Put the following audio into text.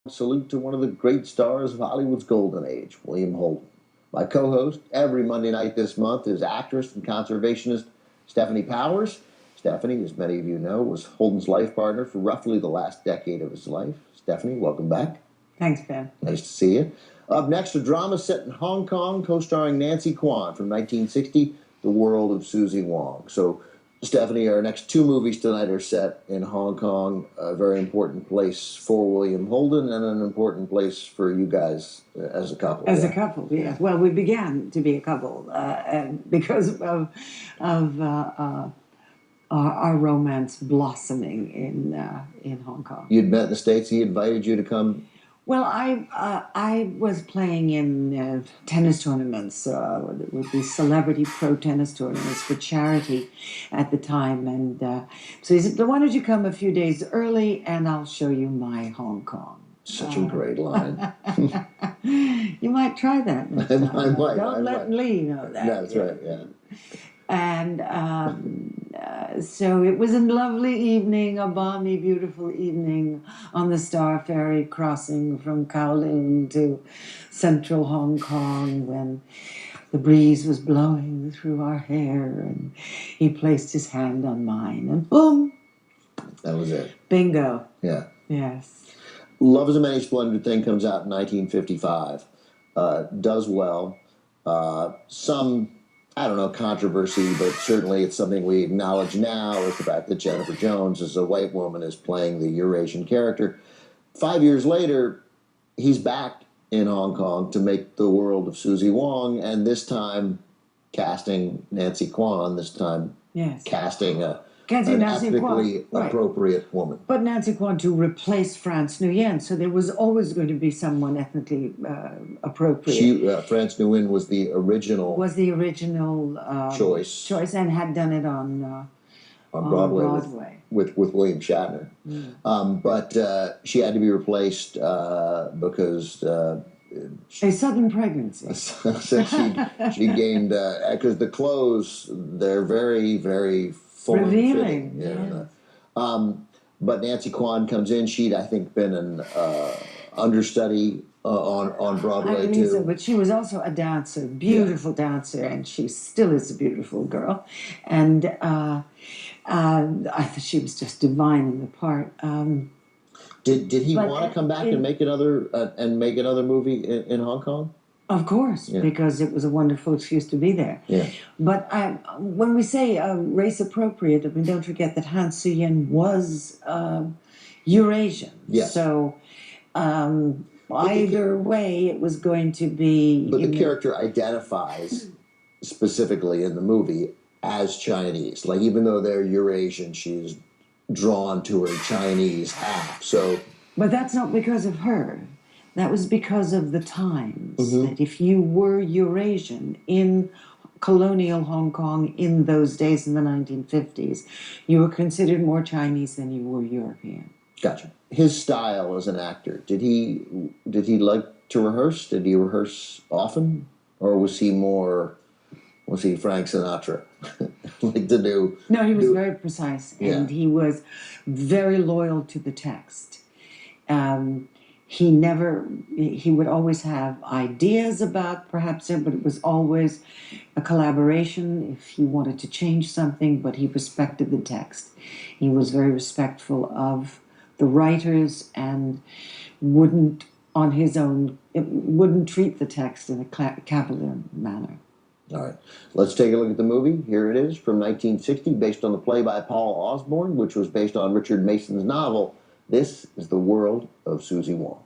Salute to one of the great stars of Hollywood's golden age, William Holden. My co-host every Monday night this month is actress and conservationist Stephanie Powers. Stephanie, as many of you know, was Holden's life partner for roughly the last decade of his life. Stephanie, welcome back. Thanks, Ben. Nice to see you. Up next, a drama set in Hong Kong, co-starring Nancy Kwan from 1960, The World of Susie Wong. So, Stephanie, our next two movies tonight are set in Hong Kong, a very important place for William Holden and an important place for you guys as a couple. As a couple, yes. Well, we began to be a couple because of our romance blossoming in Hong Kong. You'd met in the States. He invited you to come. Well, I was playing in tennis tournaments with the celebrity pro tennis tournaments for charity at the time, and so he said, "Why don't you come a few days early, and I'll show you my Hong Kong." Such a great line. You might try that. I might. Don't let Lee know that. That's right. Yeah. And so it was a lovely evening, a balmy, beautiful evening on the Star Ferry crossing from Kowloon to central Hong Kong when the breeze was blowing through our hair and he placed his hand on mine and boom! That was it. Bingo. Yeah. Yes. Love is a Many Splendid Thing comes out in 1955. Does well. Some, I don't know, controversy, but certainly it's something we acknowledge now is the fact that Jennifer Jones, as a white woman, is playing the Eurasian character. 5 years later, he's back in Hong Kong to make The World of Susie Wong, and this time casting Nancy Kwan, this time casting an ethnically appropriate woman. But Nancy Kwan to replace France Nguyen, so there was always going to be someone ethnically appropriate. France Nguyen was the original choice, and had done it on Broadway. With William Shatner. But she had to be replaced because a sudden pregnancy. she gained because the clothes, they're very, very revealing. But Nancy Kwan comes in. She'd, I think, been an understudy on Broadway I believe too. so, but she was also a dancer, beautiful dancer, and she still is a beautiful girl. And I thought she was just divine in the part. Did he want to come back and make another movie in Hong Kong? Of course, because it was a wonderful excuse to be there. Yeah. But when we say race appropriate, I mean, don't forget that Han Suyen was Eurasian. Yes. So either way, it was going to be. But the character identifies specifically in the movie as Chinese. Like, even though they're Eurasian, she's drawn to her Chinese half. So. But that's not because of her. That was because of the times. That if you were Eurasian in colonial Hong Kong in those days in the 1950s, you were considered more Chinese than you were European. Gotcha. His style as an actor, did he like to rehearse? Did he rehearse often? Or was he Frank Sinatra? Like to do... No, he was very precise, and he was very loyal to the text. He would always have ideas about perhaps it, but it was always a collaboration if he wanted to change something, but he respected the text. He was very respectful of the writers and wouldn't treat the text in a cavalier manner. All right. Let's take a look at the movie. Here it is from 1960, based on the play by Paul Osborne, which was based on Richard Mason's novel. This is The World of Susie Wong.